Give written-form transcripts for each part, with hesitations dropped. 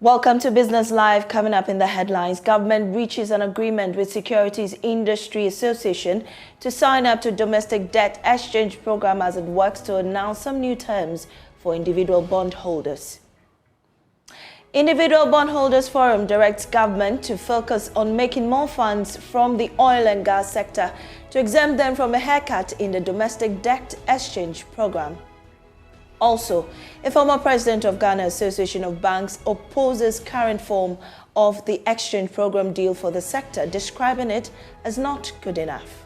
Welcome to Business Live. Coming up in the headlines, government reaches an agreement with Securities Industry Association to sign up to domestic debt exchange program as it works to announce some new terms for individual bondholders. Individual Bondholders Forum directs government to focus on making more funds from the oil and gas sector to exempt them from a haircut in the domestic debt exchange program. Also, a former president of Ghana Association of Banks opposes current form of the exchange program deal for the sector, describing it as not good enough.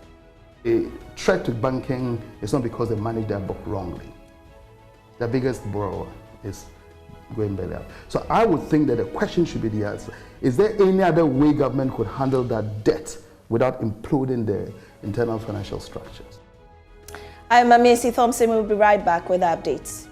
A threat to banking is not because they manage their book wrongly. The biggest borrower is going belly up. So I would think that the question should be the answer. Is there any other way government could handle that debt without imploding the internal financial structures? I'm Maame Esi Thompson. We'll be right back with updates.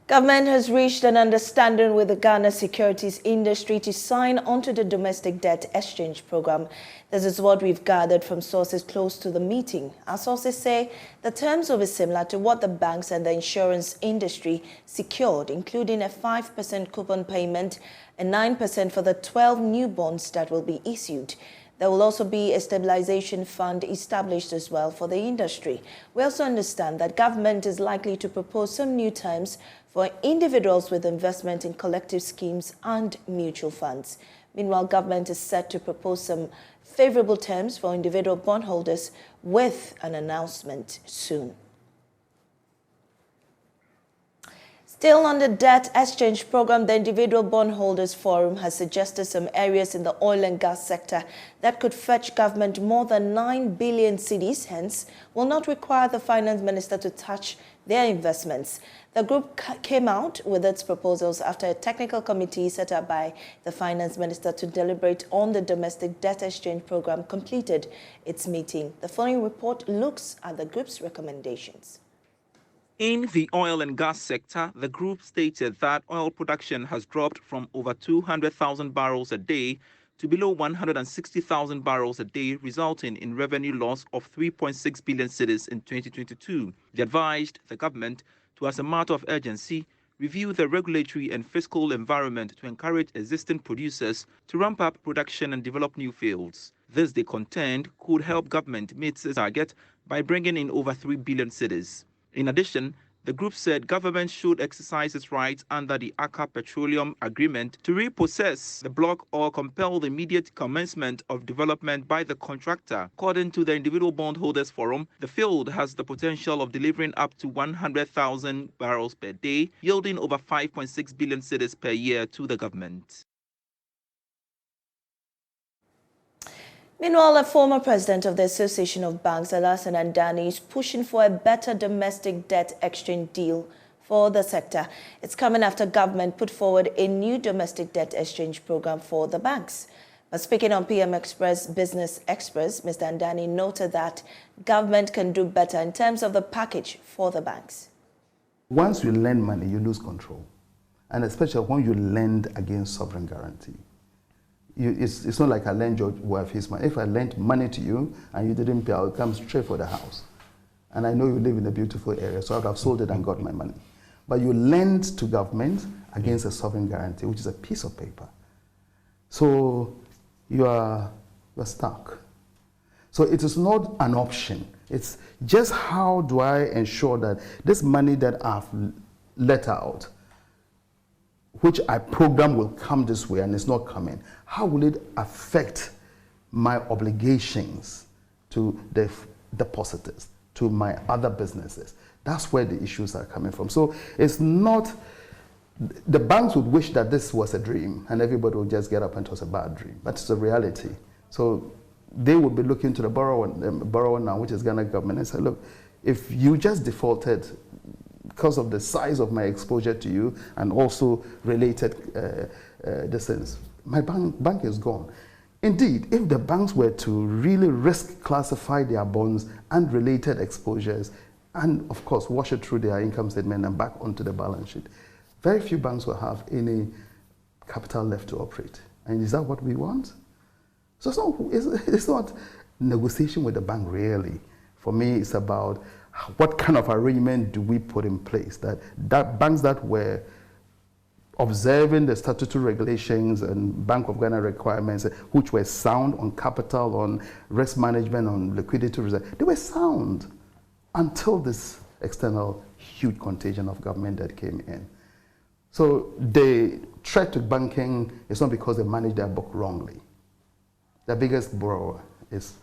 Government has reached an understanding with the Ghana securities industry to sign onto the domestic debt exchange program. This is what we've gathered from sources close to the meeting. Our sources say the terms will be similar to what the banks and the insurance industry secured, including a 5% coupon payment and 9% for the 12 new bonds that will be issued. There will also be a stabilization fund established as well for the industry. We also understand that government is likely to propose some new terms for individuals with investment in collective schemes and mutual funds. Meanwhile, government is set to propose some favorable terms for individual bondholders with an announcement soon. Still on the debt exchange program, the Individual Bondholders Forum has suggested some areas in the oil and gas sector that could fetch government more than 9 billion cedis, hence will not require the finance minister to touch their investments. The group came out with its proposals after a technical committee set up by the finance minister to deliberate on the domestic debt exchange program completed its meeting. The following report looks at the group's recommendations. In the oil and gas sector, the group stated that oil production has dropped from over 200,000 barrels a day to below 160,000 barrels a day, resulting in revenue loss of 3.6 billion cedis in 2022. They advised the government to, as a matter of urgency, review the regulatory and fiscal environment to encourage existing producers to ramp up production and develop new fields. This, they contend, could help government meet its target by bringing in over 3 billion cedis. In addition, the group said government should exercise its rights under the Accra Petroleum Agreement to repossess the block or compel the immediate commencement of development by the contractor. According to the Individual Bondholders Forum, the field has the potential of delivering up to 100,000 barrels per day, yielding over 5.6 billion cedis per year to the government. Meanwhile, a former president of the Association of Banks, Alassane Andani, is pushing for a better domestic debt exchange deal for the sector. It's coming after government put forward a new domestic debt exchange program for the banks. But speaking on PM Express Business Express, Mr. Andani noted that government can do better in terms of the package for the banks. Once you lend money, you lose control, and especially when you lend against sovereign guarantee. It's not like I lend your wife his money. If I lent money to you and you didn't pay, I would come straight for the house. And I know you live in a beautiful area, so I would have sold it and got my money. But you lend to government against a sovereign guarantee, which is a piece of paper. So you're stuck. So it is not an option. It's just how do I ensure that this money that I've let out, which I program will come this way and it's not coming, how will it affect my obligations to the depositors to my other businesses. That's where the issues are coming from. So it's not, the banks would wish that this was a dream and everybody would just get up and it was a bad dream, but it's a reality. So they would be looking to the borrower now, which is Ghana government, and say, look, if you just defaulted because of the size of my exposure to you and also related distance, my bank is gone. Indeed, if the banks were to really risk classify their bonds and related exposures and, of course, wash it through their income statement and back onto the balance sheet, very few banks will have any capital left to operate. And is that what we want? So it's not negotiation with the bank, really. For me, it's about what kind of arrangement do we put in place that banks that were observing the statutory regulations and Bank of Ghana requirements, which were sound on capital, on risk management, on liquidity reserve, they were sound until this external huge contagion of government that came in. So the threat to banking is not because they manage their book wrongly. The biggest borrower is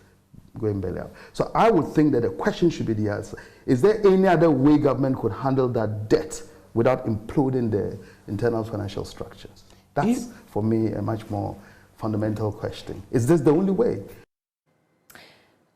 going belly up. So I would think that the question should be the answer. Is there any other way government could handle that debt without imploding the internal financial structures? That's, for me, a much more fundamental question. Is this the only way?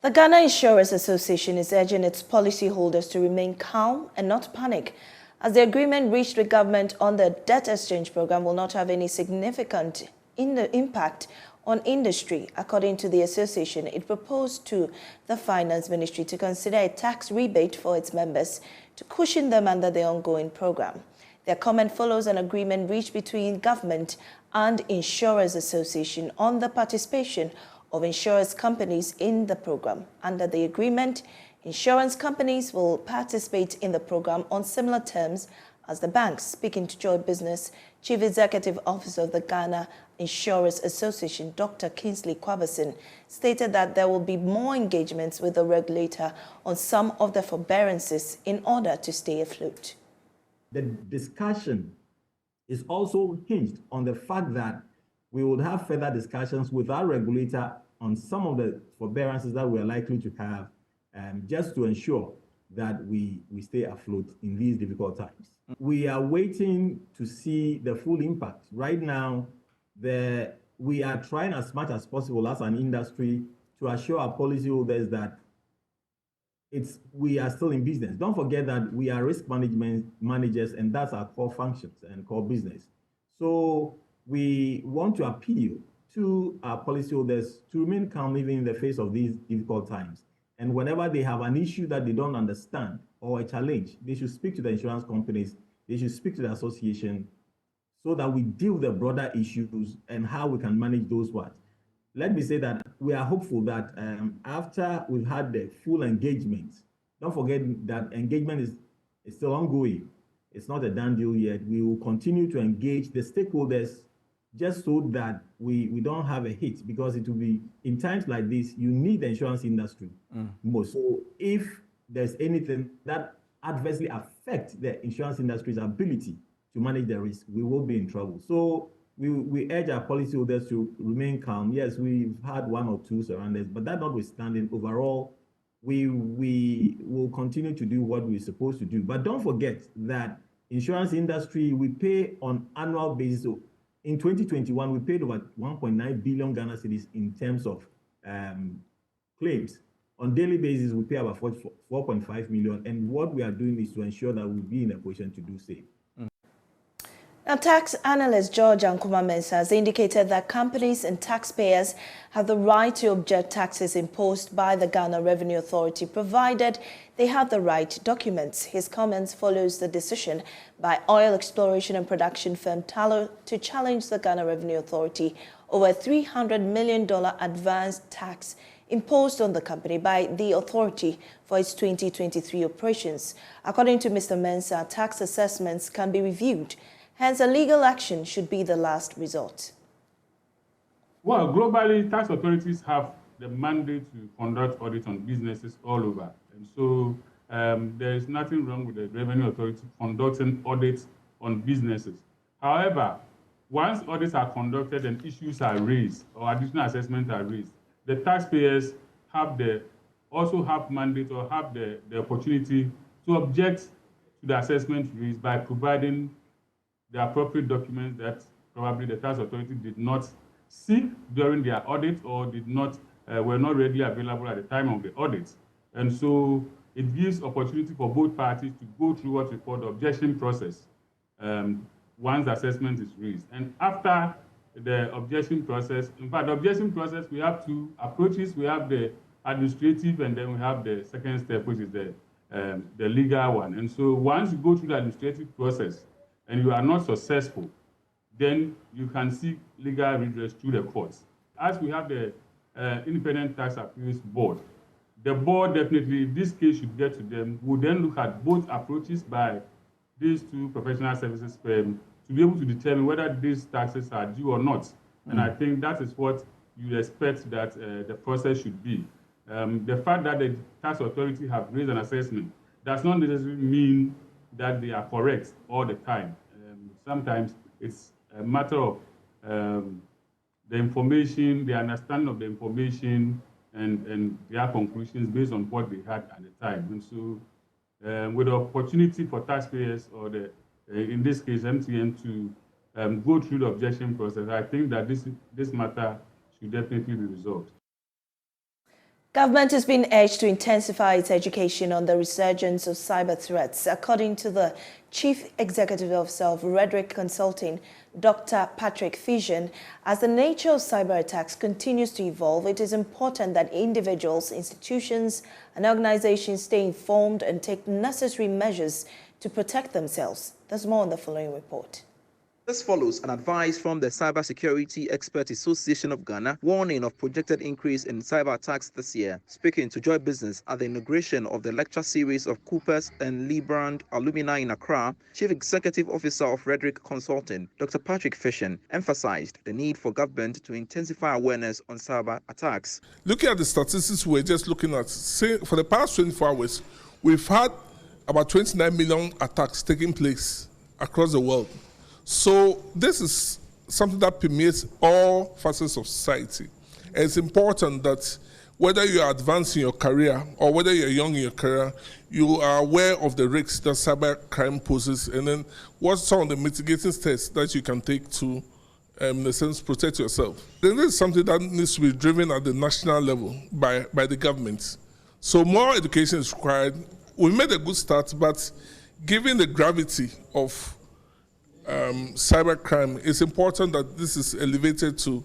The Ghana Insurers Association is urging its policyholders to remain calm and not panic, as the agreement reached with government on the debt exchange program will not have any significant impact on industry. According to the association, it proposed to the Finance Ministry to consider a tax rebate for its members to cushion them under the ongoing program. Their comment follows an agreement reached between government and Insurers Association on the participation of insurance companies in the program. Under the agreement, insurance companies will participate in the program on similar terms as the banks. Speaking to Joy Business, Chief Executive Officer of the Ghana Insurers Association, Dr. Kingsley Kwabasin, stated that there will be more engagements with the regulator on some of the forbearances in order to stay afloat. The discussion is also hinged on the fact that we would have further discussions with our regulator on some of the forbearances that we are likely to have, just to ensure that we stay afloat in these difficult times. We are waiting to see the full impact. Right now, we are trying as much as possible as an industry to assure our policyholders that we are still in business. Don't forget that we are risk management managers, and that's our core functions and core business. So we want to appeal to our policyholders to remain calm even in the face of these difficult times. And whenever they have an issue that they don't understand or a challenge, they should speak to the insurance companies, they should speak to the association, so that we deal with the broader issues and how we can manage those ones. Let me say that we are hopeful that after we've had the full engagement, don't forget that engagement is still ongoing. It's not a done deal yet. We will continue to engage the stakeholders just so that we don't have a hit, because it will be, in times like this, you need the insurance industry more. So if there's anything that adversely affects the insurance industry's ability to manage the risk, we will be in trouble. So we urge our policyholders to remain calm. Yes, we've had one or two surrenders, but that notwithstanding, overall, we will continue to do what we're supposed to do. But don't forget that insurance industry, we pay on annual basis. So in 2021, we paid over 1.9 billion Ghana cedis in terms of claims. On daily basis, we pay about 4.5 million. And what we are doing is to ensure that we'll be in a position to do so. Now, tax analyst George Ankuma-Mensah has indicated that companies and taxpayers have the right to object taxes imposed by the Ghana Revenue Authority, provided they have the right documents. His comments follows the decision by oil exploration and production firm Tullow to challenge the Ghana Revenue Authority over a $300 million advance tax imposed on the company by the authority for its 2023 operations. According to Mr. Mensah, tax assessments can be reviewed. Hence, a legal action should be the last resort. Well, globally, tax authorities have the mandate to conduct audits on businesses all over. And so there is nothing wrong with the Revenue Authority conducting audits on businesses. However, once audits are conducted and issues are raised or additional assessments are raised, the taxpayers have the also have mandate or have the opportunity to object to the assessment released by providing the appropriate documents that probably the tax authority did not seek during their audit or did not were not readily available at the time of the audit. And so it gives opportunity for both parties to go through what we call the objection process once the assessment is raised. And after the objection process, in fact, the objection process, we have two approaches. We have the administrative, and then we have the second step, which is the legal one. And so once you go through the administrative process and you are not successful, then you can seek legal redress through the courts. As we have the Independent Tax Appeals Board, the board definitely, if this case should get to them, will then look at both approaches by these two professional services firms to be able to determine whether these taxes are due or not. And I think that is what you expect that the process should be. The fact that the tax authority have raised an assessment does not necessarily mean that they are correct all the time. Sometimes it's a matter of the information, the understanding of the information, and their conclusions based on what they had at the time. And so with the opportunity for taxpayers or in this case MTN to go through the objection process, I think that this matter should definitely be resolved. Government has been urged to intensify its education on the resurgence of cyber threats. According to the Chief Executive Officer of Rhetoric Consulting, Dr. Patrick Fission, as the nature of cyber attacks continues to evolve, it is important that individuals, institutions, and organizations stay informed and take necessary measures to protect themselves. There's more on the following report. This follows an advice from the Cybersecurity Expert Association of Ghana, warning of projected increase in cyber attacks this year. Speaking to Joy Business at the inauguration of the lecture series of Coopers and Librand alumni in Accra, Chief Executive Officer of Rhetoric Consulting, Dr. Patrick Fission, emphasized the need for government to intensify awareness on cyber attacks. Looking at the statistics we're just looking at, say for the past 24 hours, we've had about 29 million attacks taking place across the world. So this is something that permeates all facets of society. And it's important that whether you are advancing your career or whether you're young in your career, you are aware of the risks that cyber crime poses, and then what some of the mitigating steps that you can take to, in a sense, protect yourself. Then this is something that needs to be driven at the national level by the government. So more education is required. We made a good start, but given the gravity of cybercrime, it's important that this is elevated to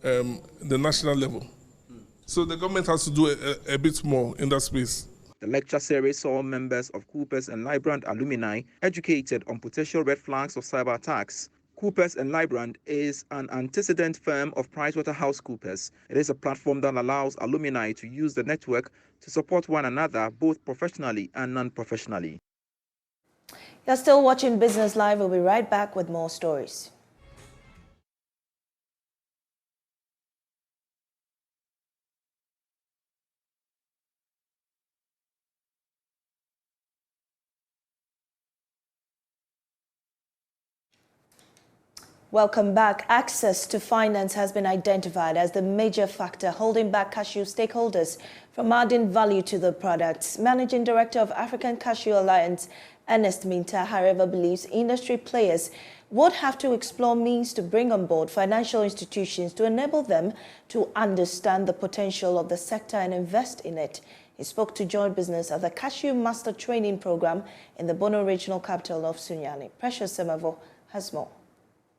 the national level. So the government has to do a bit more in that space. The lecture series saw members of Coopers and Librand alumni educated on potential red flags of cyber attacks. Coopers and Librand is an antecedent firm of PricewaterhouseCoopers. It is a platform that allows alumni to use the network to support one another, both professionally and non-professionally. You're still watching Business Live. We'll be right back with more stories. Welcome back. Access to finance has been identified as the major factor holding back cashew stakeholders from adding value to the products. Managing Director of African Cashew Alliance, Ernest Minta, however, believes industry players would have to explore means to bring on board financial institutions to enable them to understand the potential of the sector and invest in it. He spoke to Joy Business at the Cashew Master Training Program in the Bono Regional Capital of Sunyani. Precious Semavo has more.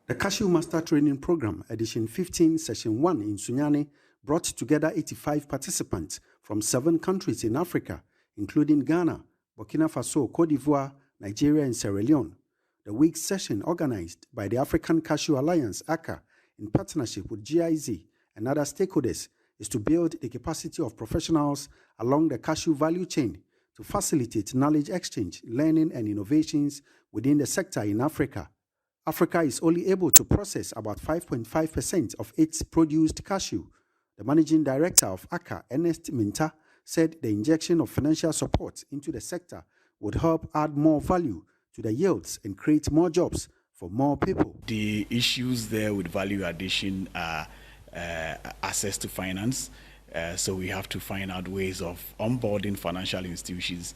The Cashew Master Training Program, Edition 15, Session 1 in Sunyani, brought together 85 participants from 7 countries in Africa, including Ghana, Burkina Faso, Cote d'Ivoire, Nigeria, and Sierra Leone. The week's session, organized by the African Cashew Alliance, ACA, in partnership with GIZ and other stakeholders, is to build the capacity of professionals along the cashew value chain to facilitate knowledge exchange, learning, and innovations within the sector in Africa. Africa is only able to process about 5.5% of its produced cashew. The managing director of ACA, Ernest Minta, said the injection of financial support into the sector would help add more value to the yields and create more jobs for more people. The issues there with value addition are access to finance, So we have to find out ways of onboarding financial institutions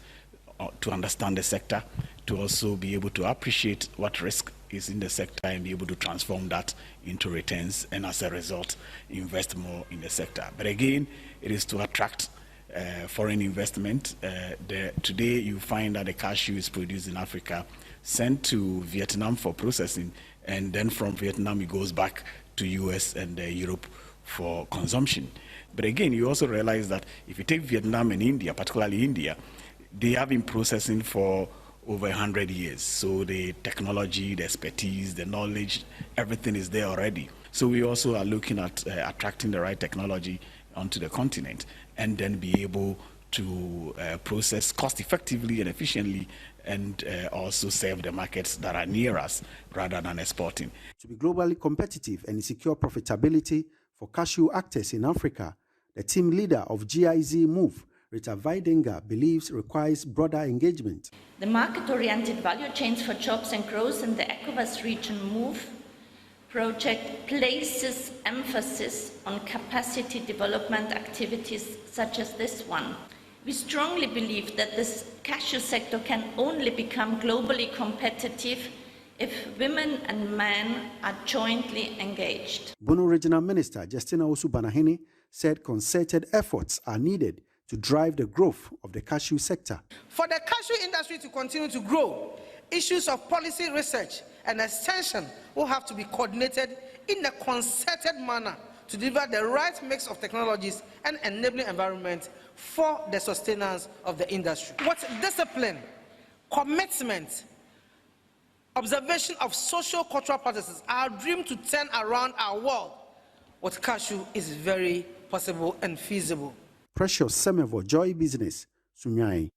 to understand the sector, to also be able to appreciate what risk is in the sector and be able to transform that into returns, and as a result, invest more in the sector. But again, it is to attract foreign investment. Today, you find that the cashew is produced in Africa, sent to Vietnam for processing, and then from Vietnam, it goes back to US and Europe for consumption. But again, you also realize that if you take Vietnam and India, particularly India, they have been processing for over 100 years. So the technology, the expertise, the knowledge, everything is there already. So we also are looking at attracting the right technology onto the continent, and then be able to process cost effectively and efficiently, and also serve the markets that are near us rather than exporting. To be globally competitive and secure profitability for cashew actors in Africa, the team leader of GIZ Move, Rita Weidinger, believes requires broader engagement. The market-oriented value chains for jobs and growth in the ECOWAS region MOVE project places emphasis on capacity development activities such as this one. We strongly believe that this cashew sector can only become globally competitive if women and men are jointly engaged. Bono Regional Minister Justina Osu-Banahene said concerted efforts are needed to drive the growth of the cashew sector. For the cashew industry to continue to grow, issues of policy research and extension will have to be coordinated in a concerted manner to deliver the right mix of technologies and enabling environment for the sustenance of the industry. With discipline, commitment, observation of social-cultural practices, our dream to turn around our world with cashew is very possible and feasible. Precious Semevo, Joy Business, Sunyai.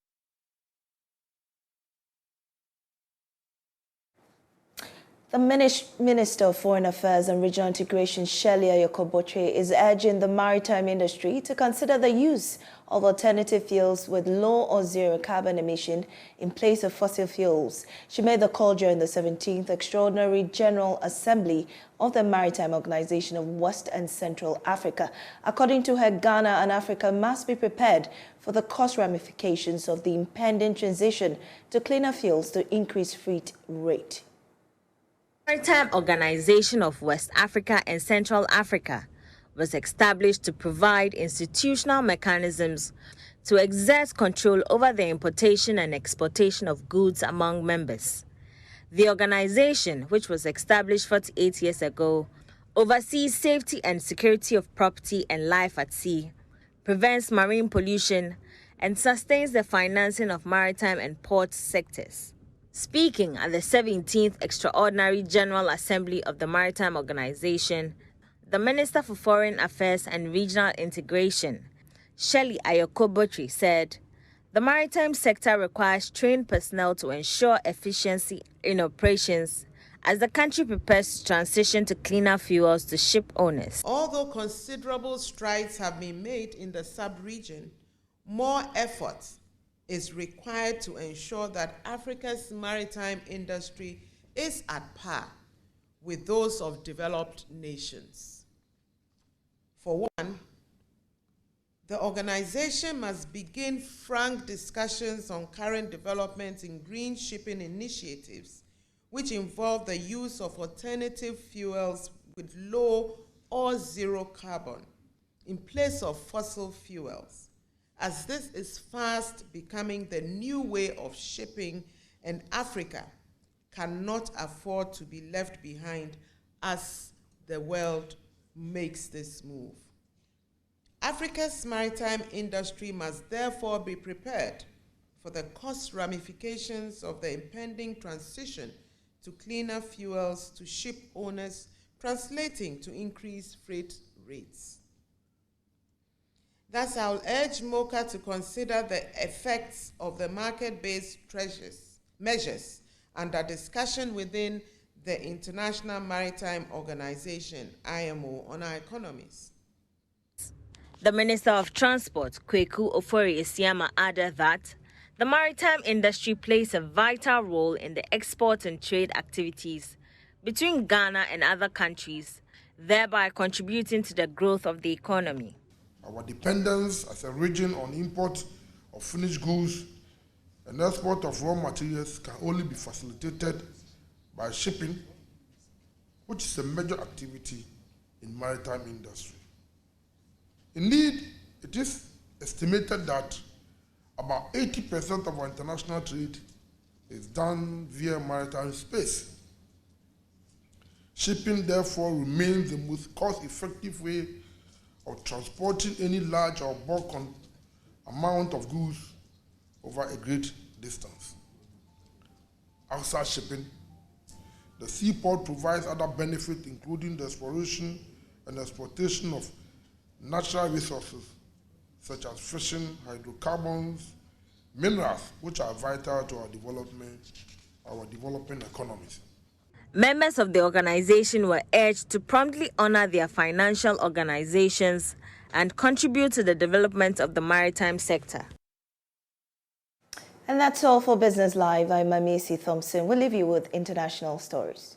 The Minister of Foreign Affairs and Regional Integration, Shelley Ayokobotwe, is urging the maritime industry to consider the use of alternative fuels with low or zero carbon emission in place of fossil fuels. She made the call during the 17th Extraordinary General Assembly of the Maritime Organization of West and Central Africa. According to her, Ghana and Africa must be prepared for the cost ramifications of the impending transition to cleaner fuels to increase freight rate. Maritime Organization of West Africa and Central Africa was established to provide institutional mechanisms to exert control over the importation and exportation of goods among members. The organization, which was established 48 years ago, oversees safety and security of property and life at sea, prevents marine pollution, and sustains the financing of maritime and port sectors. Speaking at the 17th Extraordinary General Assembly of the Maritime Organization, the Minister for Foreign Affairs and Regional Integration, Shelley Ayokobotwe, said, the maritime sector requires trained personnel to ensure efficiency in operations as the country prepares to transition to cleaner fuels to ship owners. Although considerable strides have been made in the sub-region, more effort is required to ensure that Africa's maritime industry is at par with those of developed nations. For one, the organization must begin frank discussions on current developments in green shipping initiatives, which involve the use of alternative fuels with low or zero carbon in place of fossil fuels, as this is fast becoming the new way of shipping, and Africa cannot afford to be left behind as the world makes this move. Africa's maritime industry must therefore be prepared for the cost ramifications of the impending transition to cleaner fuels to ship owners, translating to increased freight rates. Thus, I'll urge MOCA to consider the effects of the market-based measures under discussion within the International Maritime Organization, IMO, on our economies. The Minister of Transport, Kweku Ofori-Esiama, added that the maritime industry plays a vital role in the export and trade activities between Ghana and other countries, thereby contributing to the growth of the economy. Our dependence as a region on import of finished goods and export of raw materials can only be facilitated by shipping, which is a major activity in maritime industry. Indeed, it is estimated that about 80% of our international trade is done via maritime space. Shipping, therefore, remains the most cost-effective way of transporting any large or bulk amount of goods over a great distance. Outside shipping, the seaport provides other benefits, including the exploration and exploitation of natural resources, such as fishing, hydrocarbons, minerals, which are vital to our developing economies. Members of the organization were urged to promptly honor their financial organizations and contribute to the development of the maritime sector. And that's all for Business Live. I'm Maame Esi Thompson. We'll leave you with international stories.